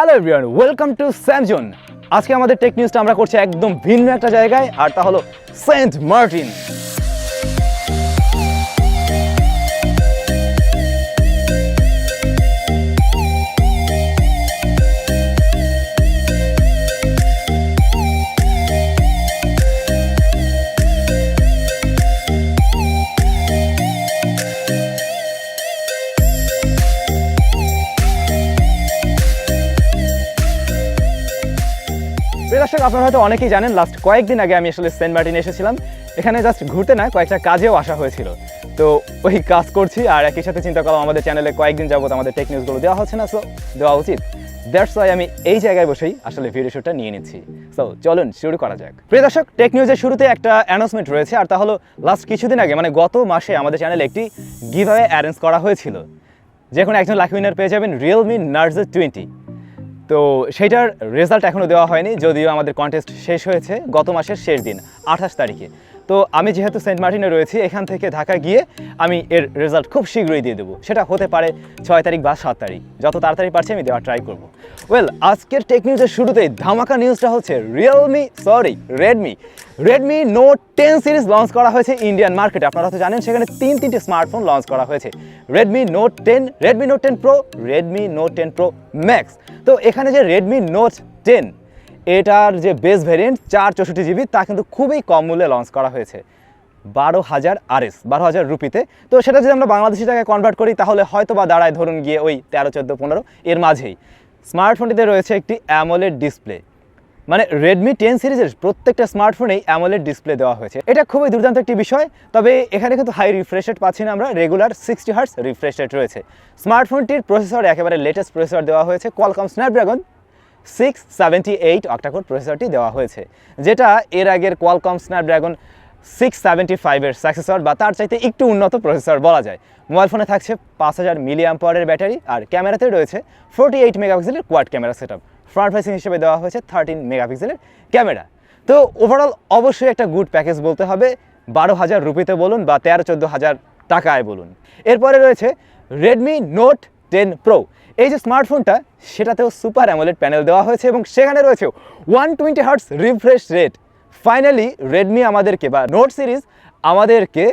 Hello everyone, welcome to স্যামজন। আজকে আমাদের টেক নিউজটা আমরা করছি একদম ভিন্ন একটা জায়গায়, আর তা হলো সেন্ট মার্টিন। দর্শক, আপনারা হয়তো অনেকেই জানেন, লাস্ট কয়েকদিন আগে আমি আসলে সেন্ট মার্টিনে এসেছিলাম। এখানে জাস্ট ঘুরতে না, কয়েকটা কাজেও আসা হয়েছিল। তো ওই কাজ করছি, আর একই সাথে চিন্তা করলাম আমাদের চ্যানেলে কয়েকদিন যাবত আমাদের টেক নিউজগুলো দেওয়া হচ্ছে না, সো দেওয়া উচিত। দ্যাটস ওয়াই আমি এই জায়গায় বসেই আসলে ভিডিও শুটটা নিয়ে নিচ্ছি। সো চলুন শুরু করা যাক। প্রিয় দর্শক, টেক নিউজের শুরুতে একটা অ্যানাউন্সমেন্ট রয়েছে, আর তা হলো লাস্ট কিছুদিন আগে মানে গত মাসে আমাদের চ্যানেলে একটি গিভঅ্যাওয়ে অ্যারেঞ্জ করা হয়েছিল, যে কোনো একজন লাকি উইনার পেয়ে যাবেন Realme Narzo 20। তো সেইটার রেজাল্ট এখনও দেওয়া হয়নি, যদিও আমাদের কন্টেস্ট শেষ হয়েছে গত মাসের শেষ দিন 28 তারিখে। তো আমি যেহেতু সেন্ট মার্টিনে রয়েছি, এখান থেকে ঢাকা গিয়ে আমি এর রেজাল্ট খুব শীঘ্রই দিয়ে দেবো। সেটা হতে পারে 6 তারিখ বা 7 তারিখ, যত তাড়াতাড়ি পারছি আমি দেওয়ার ট্রাই করবো। আজকের টেক নিউজের শুরুতেই ধামাকা নিউজটা হচ্ছে Redmi Note 10 সিরিজ লঞ্চ করা হয়েছে ইন্ডিয়ান মার্কেটে। আপনারা তো জানেন, সেখানে তিনটি স্মার্টফোন লঞ্চ করা হয়েছে: Redmi Note 10, Redmi Note 10 Pro, Redmi Note 10 Pro Max। তো এখানে যে Redmi Note 10, এটার যে বেস ভ্যারিয়েন্ট 464GB, তা কিন্তু খুবই কম মূল্যে লঞ্চ করা হয়েছে, 12,000 RS, 12,000 রুপিতে। তো সেটা যদি আমরা বাংলাদেশি টাকায় কনভার্ট করি, তাহলে হয়তো বা দাঁড়ায় ধরুন গিয়ে ওই 13, 14, 15 এর মাঝেই। স্মার্টফোনটিতে রয়েছে একটি অ্যামোলেড ডিসপ্লে, মানে Redmi 10 সিরিজের প্রত্যেকটা স্মার্টফোনেই অ্যামোলেড ডিসপ্লে দেওয়া হয়েছে। এটা খুবই দুর্দান্ত একটি বিষয়। তবে এখানে কিন্তু হাই রিফ্রেশ রেট পাচ্ছি না আমরা, রেগুলার 60 হার্টজ রিফ্রেশ রেট রয়েছে। স্মার্টফোনটির প্রসেসর একেবারে লেটেস্ট প্রসেসর দেওয়া হয়েছে, কোয়ালকম স্ন্যাপড্রাগন 678 অক্টাকোর প্রসেসরটি দেওয়া হয়েছে, যেটা এর আগের কোয়ালকম স্ন্যাপড্রাগন 675 এর সাকসেসর বা তার চাইতে একটু উন্নত প্রসেসর বলা যায়। মোবাইল ফোনে থাকছে 5000 মিলিঅ্যাম্পিয়ারের ব্যাটারি, আর ক্যামেরাতে রয়েছে 48 মেগাপিক্সেলের quad camera setup. Front facing হিসেবে দেওয়া হয়েছে 13 মেগাপিক্সেলের ক্যামেরা। তো ওভারঅল অবশ্যই একটা গুড প্যাকেজ বলতে হবে, 12,000 রুপিতে বলুন বা 13-14,000 টাকায় বলুন। এরপরে রয়েছে Redmi Note 10 Pro। এই যে স্মার্টফোনটা, সেটাতেও সুপার অ্যামোলেড প্যানেল দেওয়া হয়েছে এবং সেখানে রয়েছে 120 hertz refresh rate. Finally Redmi আমাদেরকে বা নোট সিরিজ আমাদেরকে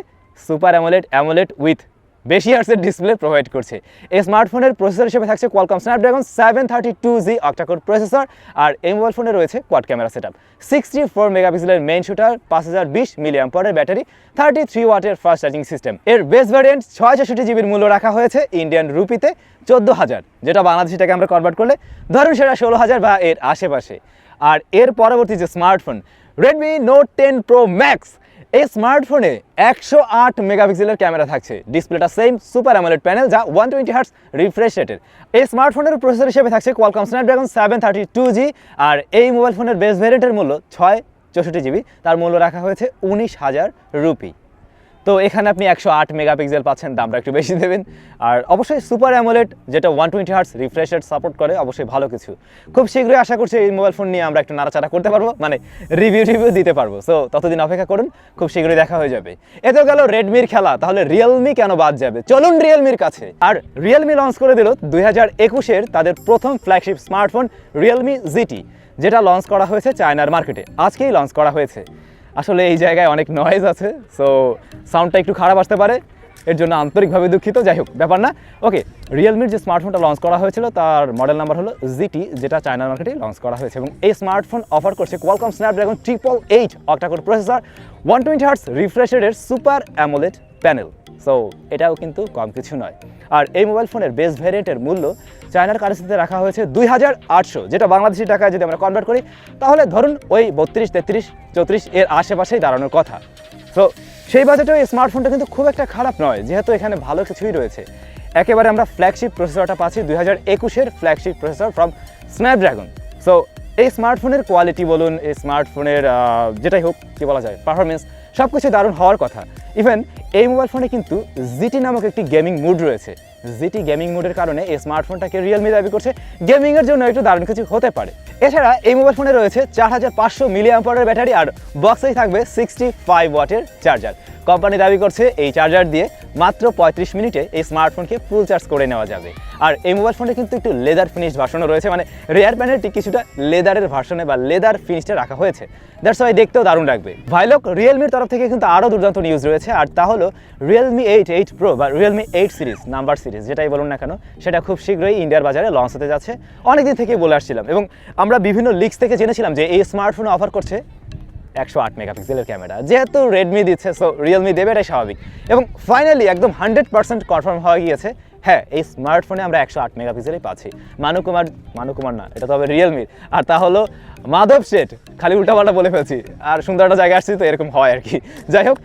সুপার অ্যামোলেড উইথ বেশি হার্টসের ডিসপ্লে প্রোভাইড করছে। এই স্মার্টফোনের প্রসেসর হিসেবে থাকছে Qualcomm Snapdragon 732G octa core processor, আর এই মোবাইল ফোনে রয়েছে কোয়াড ক্যামেরা সেটআপ, 64 মেগাপিক্সেলের মেইন শুটার, 5020 মিলিঅ্যাম্পিয়ারের ব্যাটারি, 33 ওয়াটের ফাস্ট চার্জিং সিস্টেম। এর বেস ভ্যারিয়েন্ট 664GBর মূল্য রাখা হয়েছে ইন্ডিয়ান রুপিতে 14,000, যেটা বাংলাদেশি টাকা আমরা কনভার্ট করলে ধরুন সেটা 16,000 বা এর আশেপাশে। আর এর পরবর্তী যে smartphone Redmi Note 10 Pro Max, এই স্মার্টফোনে 108 মেগাপিক্সেলের ক্যামেরা থাকছে, ডিসপ্লেটা সেম সুপার অ্যামোলেড প্যানেল যা 120 হার্টজ রিফ্রেশ রেটের। এই স্মার্টফোনের প্রসেসর হিসেবে থাকছে কোয়ালকম স্ন্যাপড্রাগন 732G, আর এই মোবাইল ফোনের বেস ভ্যারিয়েন্টের মূল্য 664GB, তার মূল্য রাখা হয়েছে 19,000 রুপি। তো এখানে আপনি 108 মেগাপিক্সেল পাচ্ছেন, দামটা একটু বেশি দেবেন। আর অবশ্যই সুপার অ্যামোলেড, যেটা 120 হার্টজ রিফ্রেশ রেট সাপোর্ট করে, অবশ্যই ভালো কিছু। খুব শীঘ্রই আশা করছি এই মোবাইল ফোন নিয়ে আমরা একটু নাড়াচাড়া করতে পারবো, মানে রিভিউ দিতে পারবো। সো ততদিন অপেক্ষা করুন, খুব শীঘ্রই দেখা হয়ে যাবে। এত গেল রেডমির খেলা, তাহলে রিয়েলমি কেন বাদ যাবে? চলুন রিয়েলমির কাছে। আর রিয়েলমি লঞ্চ করে দিল 2021-এর তাদের প্রথম ফ্ল্যাগশিপ স্মার্টফোন Realme GT, যেটা লঞ্চ করা হয়েছে চায়নার মার্কেটে। আজকেই লঞ্চ করা হয়েছে। আসলে এই জায়গায় অনেক নয়েজ আছে, সো সাউন্ডটা একটু খারাপ আসতে পারে, এর জন্য আন্তরিকভাবে দুঃখিত। যাই হোক, ব্যাপার না। ওকে, রিয়েলমির যে স্মার্টফোনটা লঞ্চ করা হয়েছিল তার মডেল নাম্বার হলো GT, যেটা চায়নার মার্কেটে লঞ্চ করা হয়েছে, এবং এই স্মার্টফোন অফার করছে Qualcomm Snapdragon 888 octa-core processor, 120 hertz refresh রেটের সুপার অ্যামোলেড প্যানেল। সো এটাও কিন্তু কম কিছু নয়। আর এই মোবাইল ফোনের বেস ভ্যারিয়েন্টের মূল্য চায়নার কারেন্সিতে রাখা হয়েছে 2,800, যেটা বাংলাদেশি টাকায় যদি আমরা কনভার্ট করি, তাহলে ধরুন ওই 32, 33, 34 এর আশেপাশেই দাঁড়ানোর কথা। সো সেই বাজেটেও এই স্মার্টফোনটা কিন্তু খুব একটা খারাপ নয়, যেহেতু এখানে ভালো কিছুই রয়েছে। একেবারে আমরা ফ্ল্যাগশিপ প্রসেসরটা পাচ্ছি, 2021-এর flagship processor from Snapdragon. So এই স্মার্টফোনের কোয়ালিটি বলুন, এই স্মার্টফোনের যেটাই হোক, কী বলা যায়, পারফরমেন্স সব কিছু দারুণ হওয়ার কথা। ইভেন এই মোবাইল ফোনে কিন্তু জিটি নামক একটি গেমিং মুড রয়েছে। জিটি গেমিং মুডের কারণে এই স্মার্টফোনটাকে রিয়েলমি দাবি করছে গেমিংয়ের জন্য একটু দারুণ কিছু হতে পারে। এছাড়া এই মোবাইল ফোনে রয়েছে 4500 মিলিঅ্যাম্পিয়ারের ব্যাটারি আর বক্সেই থাকবে 65 ওয়াটের চার্জার। কোম্পানি দাবি করছে এই চার্জার দিয়ে মাত্র 35 মিনিটে এই স্মার্টফোনকে ফুল চার্জ করে নেওয়া যাবে। আর এই মোবাইল ফোনে কিন্তু একটু লেদার ফিনিশ ভার্সনও রয়েছে, মানে রেয়ার প্যানেলটি কিছুটা লেদারের ভার্সনে বা লেদার ফিনিশটা রাখা হয়েছে, দ্যাটস ওয়াই দেখতেও দারুণ লাগবে। ভাইলোক রিয়েলমির তরফ থেকে কিন্তু আরও দুর্দান্ত নিউজ রয়েছে, আর তা হলো Realme 8 Pro বা Realme 8 সিরিজ, নাম্বার সিরিজ যেটাই বলুন না কেন, সেটা খুব শীঘ্রই ইন্ডিয়ার বাজারে লঞ্চ হতে যাচ্ছে। অনেকদিন থেকে বলে আসছিলাম এবং আমরা বিভিন্ন লিক্স থেকে জেনেছিলাম যে এই স্মার্টফোনে অফার করছে 108 মেগাপিক্সেলের ক্যামেরা। যেহেতু রেডমি দিচ্ছে, সো রিয়েলমি দেবে, এটাই স্বাভাবিক। এবং ফাইনালি একদম 100% কনফার্ম হয়ে গিয়েছে, হ্যাঁ এই স্মার্টফোনে আমরা 108 মেগাপিক্সেলই পাচ্ছি। মানুকুমার না, এটা তো হবে রিয়েলমির। আর তা হলো মাধব শেঠ, খালি উল্টাপাল্টা বলে ফেলছি, আর সুন্দর একটা জায়গায় আসছি তো এরকম হয় আর কি। যাই হোক,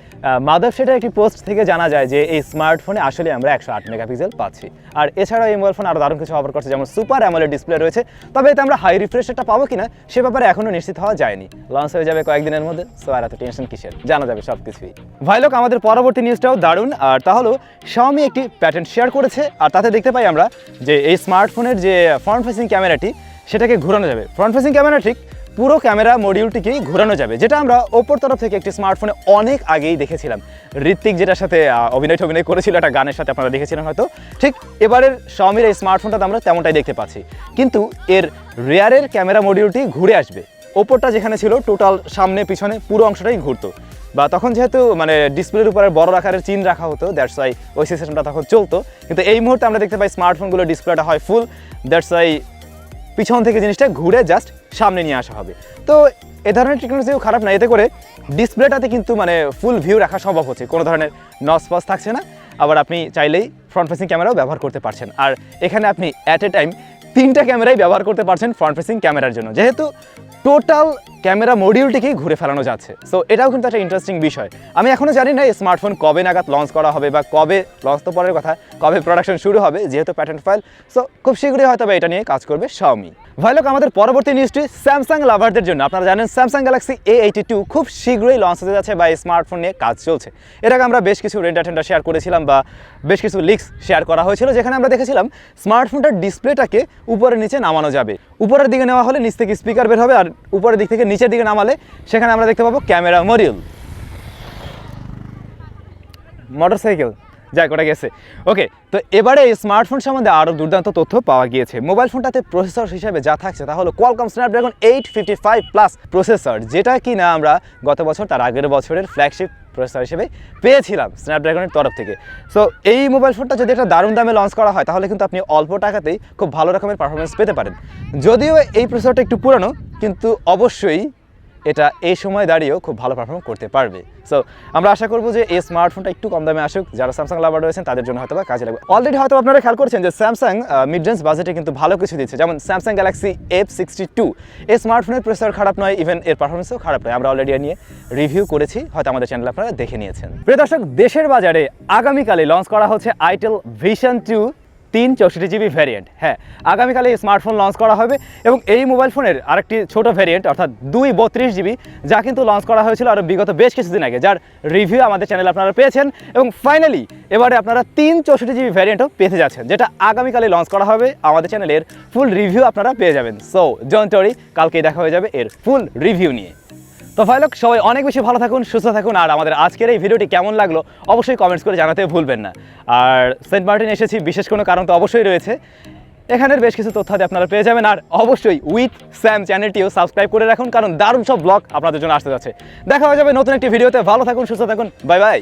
মাধব শেঠের একটি পোস্ট থেকে জানা যায় যে এই স্মার্টফোনে আসলে আমরা 108 মেগাপিক্সেল পাচ্ছি। আর এছাড়াও এই মোবাইল ফোন আরও দারুণ কিছু অফার করছে, যেমন সুপার অ্যামোলেড ডিসপ্লে রয়েছে। তবে এতে আমরা হাই রিফ্রেশটা পাবো কিনা সে ব্যাপারে এখনও নিশ্চিত হওয়া যায়নি, লঞ্চ হয়ে যাবে কয়েকদিনের মধ্যে। সো আর এত টেনশন কিসের, জানা যাবে সব কিছুই। ভাইলোক আমাদের পরবর্তী নিউজটাও দারুণ, আর তা হলো Xiaomi একটি প্যাটেন্ট শেয়ার করেছে, আর তাতে দেখতে পাই আমরা যে এই স্মার্টফোনের যে ফ্রন্ট ফেসিং ক্যামেরাটি সেটাকে ঘোরানো যাবে। ফ্রন্ট ফেসিং ক্যামেরা ঠিক পুরো ক্যামেরা মডিউলটিকেই ঘোরানো যাবে, যেটা আমরা ওপোর তরফ থেকে একটি স্মার্টফোনে অনেক আগেই দেখেছিলাম। ঋত্বিক যেটার সাথে অভিনয় করেছিল একটা গানের সাথে, আপনারা দেখেছিলেন হয়তো। ঠিক এবারের Xiaomiর এই স্মার্টফোনটাতে আমরা তেমনটাই দেখতে পাচ্ছি, কিন্তু এর রেয়ারের ক্যামেরা মডিউলটি ঘুরে আসবে। ওপরটা যেখানে ছিল টোটাল সামনে পিছনে পুরো অংশটাই ঘুরতো, বা তখন যেহেতু মানে ডিসপ্লের উপরে বড় আকারের চিহ্ন রাখা হতো, দ্যাটস ওয়াই ওই সিস্টেমটা তখন চলতো। কিন্তু এই মুহূর্তে আমরা দেখতে পাই স্মার্টফোনগুলো ডিসপ্লেটা হয় ফুল, দ্যাটস ওয়াই পিছন থেকে জিনিসটা ঘুরে জাস্ট সামনে নিয়ে আসা হবে। তো এ ধরনের টেকনোলজিও খারাপ না, এতে করে ডিসপ্লেটাতে কিন্তু মানে ফুল ভিউ রাখা সম্ভব হচ্ছে, কোনো ধরনের নস ফস থাকছে না। আবার আপনি চাইলেই ফ্রন্ট ফেসিং ক্যামেরাও ব্যবহার করতে পারছেন, আর এখানে আপনি অ্যাট এ টাইম 3টা ক্যামেরাই ব্যবহার করতে পারছেন ফ্রন্ট ফেসিং ক্যামেরার জন্য, যেহেতু টোটাল ক্যামেরা মডিউলটিকেই ঘুরে ফেলানো যাচ্ছে। সো এটাও কিন্তু একটা ইন্টারেস্টিং বিষয়। আমি এখনও জানি না এই স্মার্টফোন কবে নাগাদ লঞ্চ করা হবে, বা কবে লঞ্চ তো পরের কথা, কবে প্রোডাকশন শুরু হবে, যেহেতু প্যাটেন্ট ফাইল। সো খুব শীঘ্রই হয়তো এটা নিয়ে কাজ করবে Xiaomi। ভাইলোক আমাদের পরবর্তী নিউজটি স্যামসাং লাভারদের জন্য। আপনারা জানেন স্যামসাং গ্যালাক্সি A82 খুব শীঘ্রই লঞ্চ হতে যাচ্ছে, বা এই স্মার্টফোন নিয়ে কাজ চলছে। এর আগে আমরা বেশ কিছু রেন্ডার শেয়ার করেছিলাম, বা বেশ কিছু লিক্স শেয়ার করা হয়েছিল, যেখানে আমরা দেখেছিলাম স্মার্টফোনটার ডিসপ্লেটাকে উপরে নিচে নামানো যাবে। উপরের দিকে নেওয়া হলে নিচ থেকে স্পিকার বের হবে, আর উপরের দিক থেকে নিচের দিকে নামালে সেখানে আমরা দেখতে পাবো ক্যামেরা মডিউল। মোটরসাইকেল যাই কোটা গেছে। ওকে, তো এবারে এই স্মার্টফোন সম্বন্ধে আরও দুর্দান্ত তথ্য পাওয়া গিয়েছে। মোবাইল ফোনটাতে প্রসেসর হিসেবে যা থাকছে তা হলো কোয়ালকম স্ন্যাপড্রাগন 855+ প্রসেসর, যেটা কি না আমরা গত বছর তার আগের বছরের ফ্ল্যাগশিপ প্রসেসর হিসেবে পেয়েছিলাম স্ন্যাপড্রাগনের তরফ থেকে। সো এই মোবাইল ফোনটা যদি একটা দারুণ দামে লঞ্চ করা হয়, তাহলে কিন্তু আপনি অল্প টাকাতেই খুব ভালো রকমের পারফরমেন্স পেতে পারেন। যদিও এই প্রসেসরটা একটু পুরানো, কিন্তু অবশ্যই এটা এই সময় দাঁড়িয়েও খুব ভালো পারফর্ম করতে পারবে। সো আমরা আশা করবো যে এই স্মার্টফোনটা একটু কম দামে আসুক, যারা স্যামসাং লাভার রয়েছেন তাদের জন্য হয়তো বা কাজে লাগবে। অলরেডি হয়তো আপনারা খেয়াল করছেন যে স্যামসাং মিড রেঞ্জ বাজেটে কিন্তু ভালো কিছু দিচ্ছে, যেমন স্যামসাং গ্যালাক্সি A62। এই স্মার্টফোনের প্রসেসর খারাপ নয়, ইভেন এর পারফরমেন্সও খারাপ নয়। আমরা অলরেডি নিয়ে রিভিউ করেছি, হয়তো আমাদের চ্যানেলে আপনারা দেখে নিয়েছেন। প্রিয় দর্শক, দেশের বাজারে আগামীকালে লঞ্চ করা হচ্ছে আইটেল ভিশন 2 364GB ভ্যারিয়েন্ট। হ্যাঁ, আগামীকালে এই স্মার্টফোন লঞ্চ করা হবে, এবং এই মোবাইল ফোনের আরেকটি ছোট ভ্যারিয়েন্ট অর্থাৎ 232GB, যা কিন্তু লঞ্চ করা হয়েছিল আরও বিগত বেশ কিছুদিন আগে, যার রিভিউ আমাদের চ্যানেলে আপনারা পেয়েছেন। এবং ফাইনালি এবারে আপনারা 364GB ভ্যারিয়েন্টও পেতে যাচ্ছেন, যেটা আগামীকালে লঞ্চ করা হবে। আমাদের চ্যানেলের ফুল রিভিউ আপনারা পেয়ে যাবেন। সো ডোন্ট ওয়ারি, কালকেই দেখা হয়ে যাবে এর ফুল রিভিউ নিয়ে। তো ভাইলোক, সবাই অনেক বেশি ভালো থাকুন, সুস্থ থাকুন, আর আমাদের আজকের এই ভিডিওটি কেমন লাগলো অবশ্যই কমেন্টস করে জানাতে ভুলবেন না। আর সেন্ট মার্টিন এসেছি বিশেষ কোনো কারণ তো অবশ্যই রয়েছে, এখানের বেশ কিছু তথ্যাদি আপনারা পেয়ে যাবেন। আর অবশ্যই উইথ স্যাম চ্যানেলটিও সাবস্ক্রাইব করে রাখুন, কারণ দারুণ সব ব্লগ আপনাদের জন্য আসতে যাচ্ছে। দেখা হয়ে যাবে নতুন একটি ভিডিওতে। ভালো থাকুন, সুস্থ থাকুন, বাই বাই।